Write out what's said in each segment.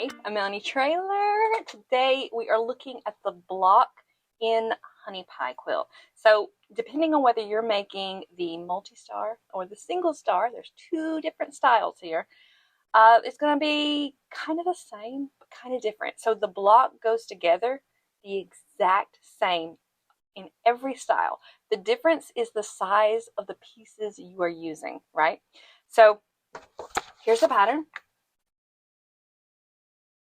Hi, I'm Melanie Trailer. Today we are looking at the block in Honeypie Quilt. So depending on whether you're making the multi-star or the single star, there's two different styles here. It's going to be kind of the same, but kind of different. So the block goes together the exact same in every style. The difference is the size of the pieces you are using, right? So here's the pattern.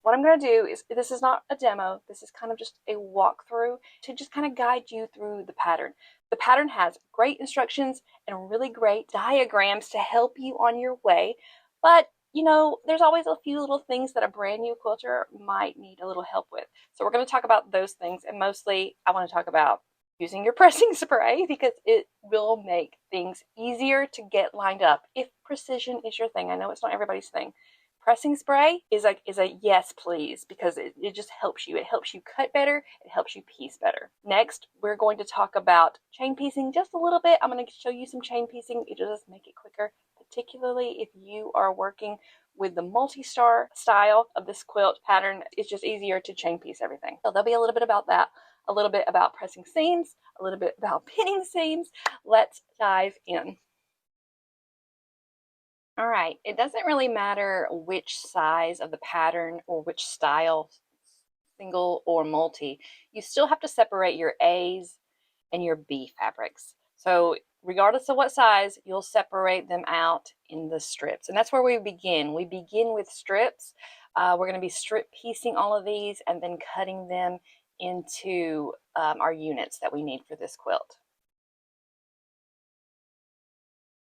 What I'm going to do is, this is not a demo, this is kind of just a walkthrough to just kind of guide you through the pattern. The pattern has great instructions and really great diagrams to help you on your way, but you know, there's always a few little things that a brand new quilter might need a little help with. So we're going to talk about those things, and mostly I want to talk about using your pressing spray because it will make things easier to get lined up if precision is your thing. I know it's not everybody's thing. Pressing spray is a yes please, because it just helps you. It helps you cut better. It helps you piece better. Next, we're going to talk about chain piecing just a little bit. I'm going to show you some chain piecing. It'll just make it quicker, particularly if you are working with the multi-star style of this quilt pattern. It's just easier to chain piece everything. So there'll be a little bit about that, a little bit about pressing seams, a little bit about pinning seams. Let's dive in. All right, it doesn't really matter which size of the pattern or which style, single or multi, you still have to separate your A's and your B fabrics. So regardless of what size, you'll separate them out in the strips. And that's where we begin. We begin with strips. We're going to be strip piecing all of these and then cutting them into our units that we need for this quilt.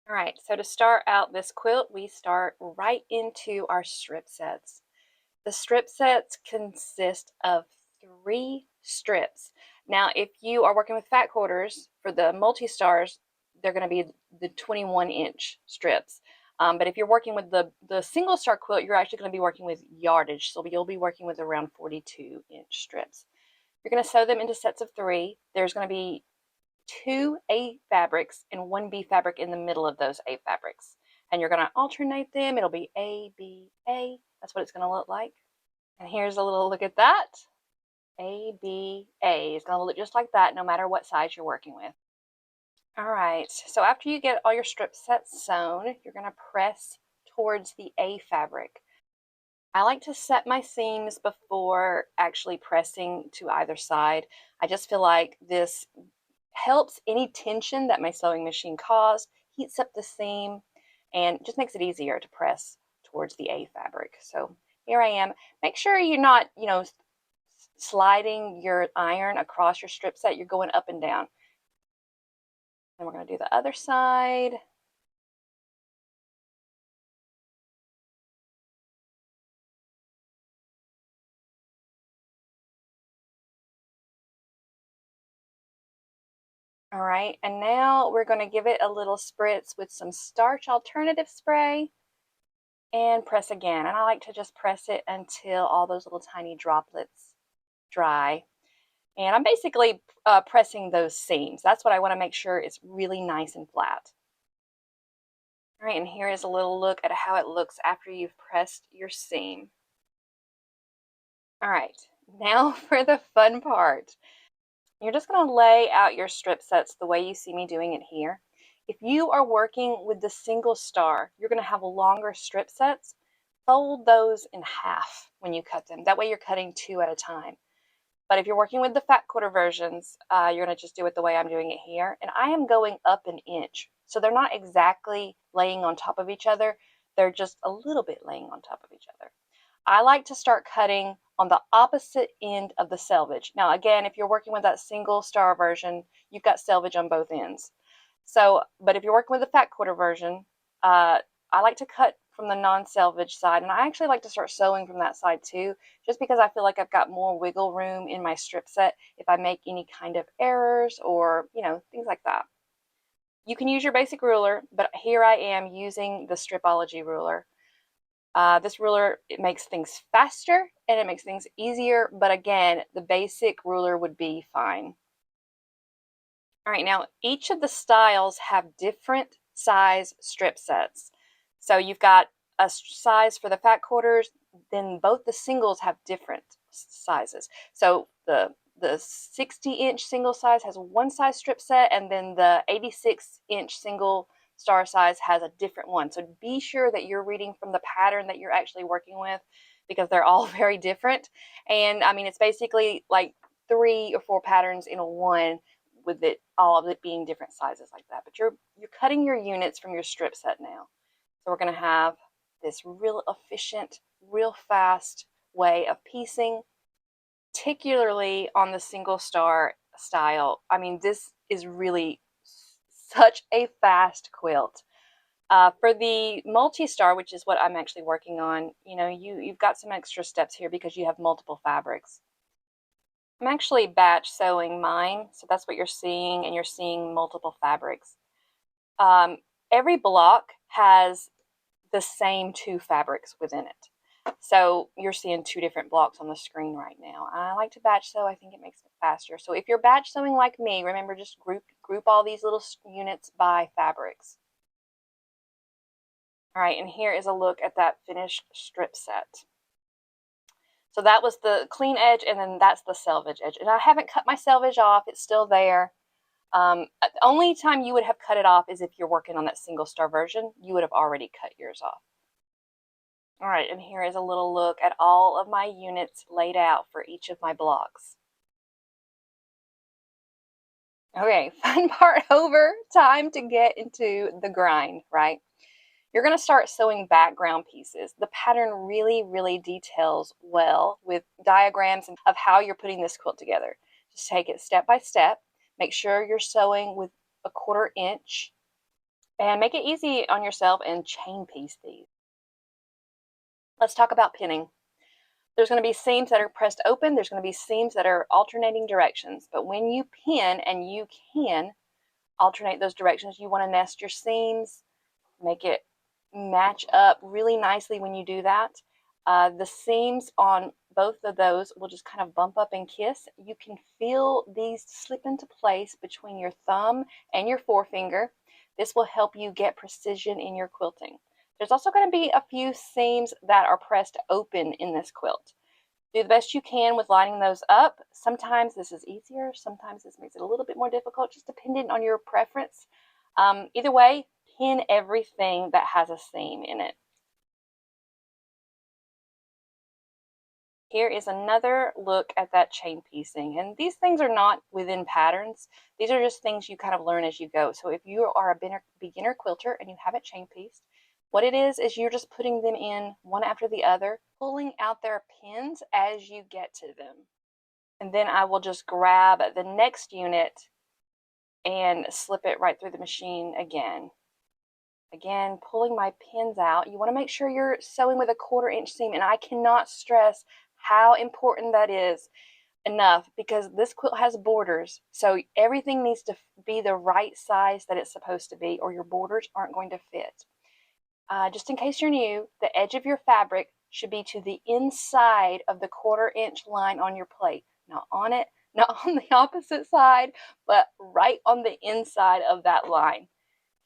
All right, so to start out this quilt, we start right into our strip sets. The strip sets consist of 3 strips. Now, if you are working with fat quarters for the multi-stars, they're going to be the 21-inch strips. But if you're working with the single star quilt, you're actually going to be working with yardage. So you'll be working with around 42-inch strips. You're going to sew them into sets of 3. There's going to be 2 A fabrics and 1 B fabric in the middle of those A fabrics. And you're going to alternate them. It'll be A, B, A. That's what it's going to look like. And here's a little look at that. A, B, A is going to look just like that no matter what size you're working with. All right, so after you get all your strip sets sewn, you're going to press towards the A fabric. I like to set my seams before actually pressing to either side. I just feel like this helps any tension that my sewing machine caused, heats up the seam, and just makes it easier to press towards the A fabric. So here I am. Make sure you're not, sliding your iron across your strip set. You're going up and down. And we're going to do the other side. All right, and now we're going to give it a little spritz with some starch alternative spray and press again. And I like to just press it until all those little tiny droplets dry. And I'm basically pressing those seams. That's what I want to make sure is really nice and flat. All right, and here is a little look at how it looks after you've pressed your seam. All right, now for the fun part. You're just going to lay out your strip sets the way you see me doing it here. If you are working with the single star, you're going to have longer strip sets. Fold those in half when you cut them. That way you're cutting 2 at a time. But if you're working with the fat quarter versions, you're going to just do it the way I'm doing it here. And I am going up an inch. So they're not exactly laying on top of each other. They're just a little bit laying on top of each other. I like to start cutting on the opposite end of the selvage. Now, again, if you're working with that single star version, you've got selvage on both ends. So, but if you're working with the fat quarter version, I like to cut from the non-selvage side, and I actually like to start sewing from that side too, just because I feel like I've got more wiggle room in my strip set if I make any kind of errors or, things like that. You can use your basic ruler, but here I am using the Stripology ruler. This ruler, it makes things faster and it makes things easier, but again, the basic ruler would be fine. All right, now each of the styles have different size strip sets. So you've got a size for the fat quarters, then both the singles have different sizes. So the 60-inch single size has one size strip set, and then the 86-inch single star size has a different one. So be sure that you're reading from the pattern that you're actually working with, because they're all very different. And I mean, it's basically like 3 or 4 patterns in a one, with it all of it being different sizes like that. But you're cutting your units from your strip set now. So we're going to have this real efficient, real fast way of piecing, particularly on the single star style. I mean, this is really such a fast quilt. For the multi-star, which is what I'm actually working on, you know, you've got some extra steps here because you have multiple fabrics. I'm actually batch sewing mine, so that's what you're seeing, and you're seeing multiple fabrics. Every block has the same 2 fabrics within it. So you're seeing 2 different blocks on the screen right now. I like to batch sew. I think it makes it faster. So if you're batch sewing like me, remember, just group all these little units by fabrics. All right, and here is a look at that finished strip set. So that was the clean edge, and then that's the selvage edge. And I haven't cut my selvage off. It's still there. The only time you would have cut it off is if you're working on that single star version. You would have already cut yours off. All right, and here is a little look at all of my units laid out for each of my blocks. Okay, fun part over. Time to get into the grind, right? You're going to start sewing background pieces. The pattern really, really details well with diagrams of how you're putting this quilt together. Just take it step by step. Make sure you're sewing with a 1/4 inch, and make it easy on yourself and chain piece these. Let's talk about pinning. There's going to be seams that are pressed open. There's going to be seams that are alternating directions. But when you pin, and you can alternate those directions, you want to nest your seams, make it match up really nicely when you do that. The seams on both of those will just kind of bump up and kiss. You can feel these slip into place between your thumb and your forefinger. This will help you get precision in your quilting. There's also going to be a few seams that are pressed open in this quilt. Do the best you can with lining those up. Sometimes this is easier, sometimes this makes it a little bit more difficult, just depending on your preference. Either way, pin everything that has a seam in it. Here is another look at that chain piecing, and these things are not within patterns. These are just things you kind of learn as you go. So if you are a beginner quilter and you haven't chain pieced, what it is you're just putting them in one after the other, pulling out their pins as you get to them. And then I will just grab the next unit and slip it right through the machine again. Again, pulling my pins out. You want to make sure you're sewing with a 1/4 inch seam, and I cannot stress how important that is enough, because this quilt has borders, so everything needs to be the right size that it's supposed to be, or your borders aren't going to fit. Just in case you're new, the edge of your fabric should be to the inside of the 1/4 inch line on your plate. Not on it, not on the opposite side, but right on the inside of that line.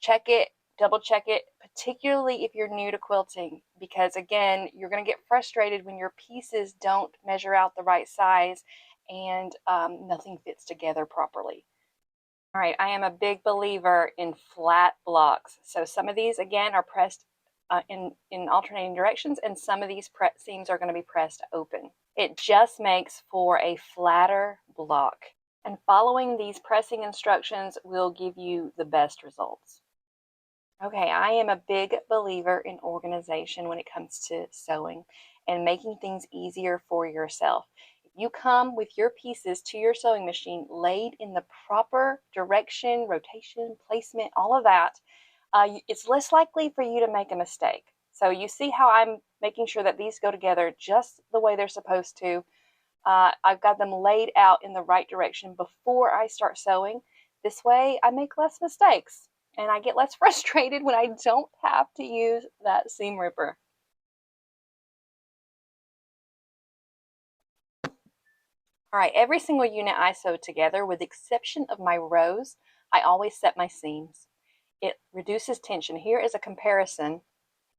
Check it, double check it, particularly if you're new to quilting, because again, you're going to get frustrated when your pieces don't measure out the right size and nothing fits together properly. All right, I am a big believer in flat blocks. So some of these, again, are pressed in alternating directions, and some of these seams are going to be pressed open. It just makes for a flatter block. And following these pressing instructions will give you the best results. Okay, I am a big believer in organization when it comes to sewing and making things easier for yourself. If you come with your pieces to your sewing machine laid in the proper direction, rotation, placement, all of that, it's less likely for you to make a mistake. So you see how I'm making sure that these go together just the way they're supposed to. I've got them laid out in the right direction before I start sewing. This way I make less mistakes, and I get less frustrated when I don't have to use that seam ripper. All right, every single unit I sew together, with the exception of my rows, I always set my seams. It reduces tension. Here is a comparison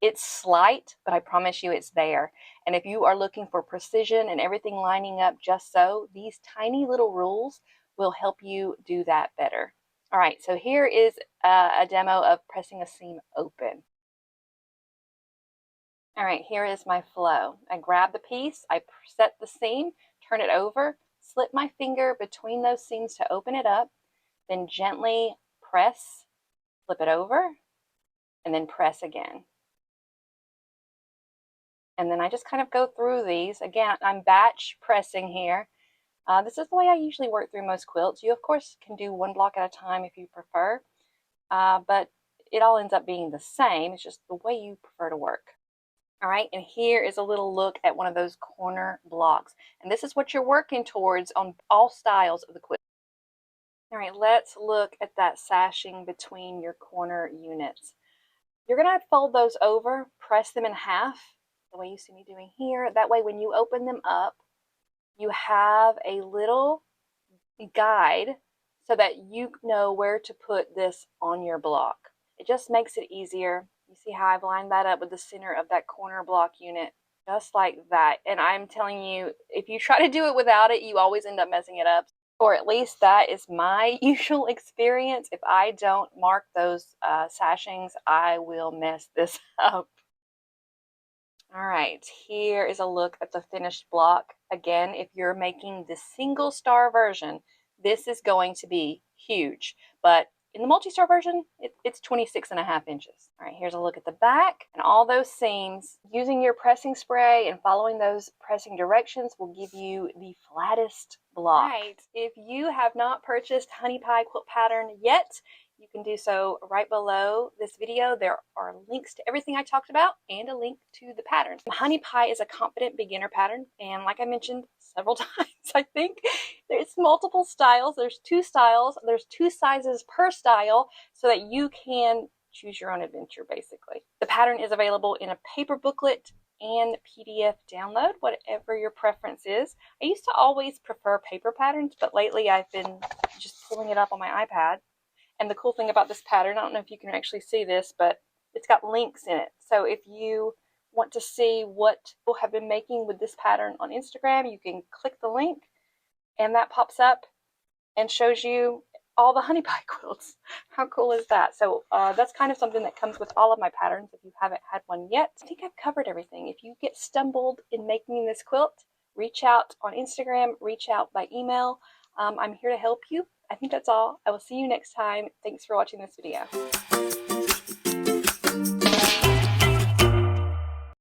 It's slight, but I promise you it's there. And if you are looking for precision and everything lining up just so, these tiny little rules will help you do that better. All right, so here is a demo of pressing a seam open. All right, here is my flow. I grab the piece, I set the seam, turn it over, slip my finger between those seams to open it up, then gently press, flip it over, and then press again. And then I just kind of go through these. Again, I'm batch pressing here. This is the way I usually work through most quilts. You, of course, can do one block at a time if you prefer, but it all ends up being the same. It's just the way you prefer to work. All right, and here is a little look at one of those corner blocks. And this is what you're working towards on all styles of the quilt. All right, let's look at that sashing between your corner units. You're gonna fold those over, press them in half, the way you see me doing here. That way when you open them up, you have a little guide so that you know where to put this on your block. It just makes it easier. You see how I've lined that up with the center of that corner block unit, just like that. And I'm telling you, if you try to do it without it, you always end up messing it up. Or at least that is my usual experience. If I don't mark those sashings, I will mess this up. All right, here is a look at the finished block. Again, if you're making the single star version, this is going to be huge. But in the multi-star version, it's 26.5 inches. All right, here's a look at the back and all those seams. Using your pressing spray and following those pressing directions will give you the flattest block. All right, if you have not purchased Honeypie Quilt Pattern yet, you can do so right below this video. There are links to everything I talked about and a link to the patterns. Honeypie is a confident beginner pattern, and like I mentioned several times, I think, there's multiple styles. There's 2 styles. There's 2 sizes per style so that you can choose your own adventure, basically. The pattern is available in a paper booklet and PDF download, whatever your preference is. I used to always prefer paper patterns, but lately I've been just pulling it up on my iPad. And the cool thing about this pattern, I don't know if you can actually see this, but it's got links in it. So if you want to see what people have been making with this pattern on Instagram, you can click the link and that pops up and shows you all the Honeypie quilts. How cool is that? So that's kind of something that comes with all of my patterns if you haven't had one yet. I think I've covered everything. If you get stumbled in making this quilt, reach out on Instagram, reach out by email. I'm here to help you. I think that's all. I will see you next time. Thanks for watching this video.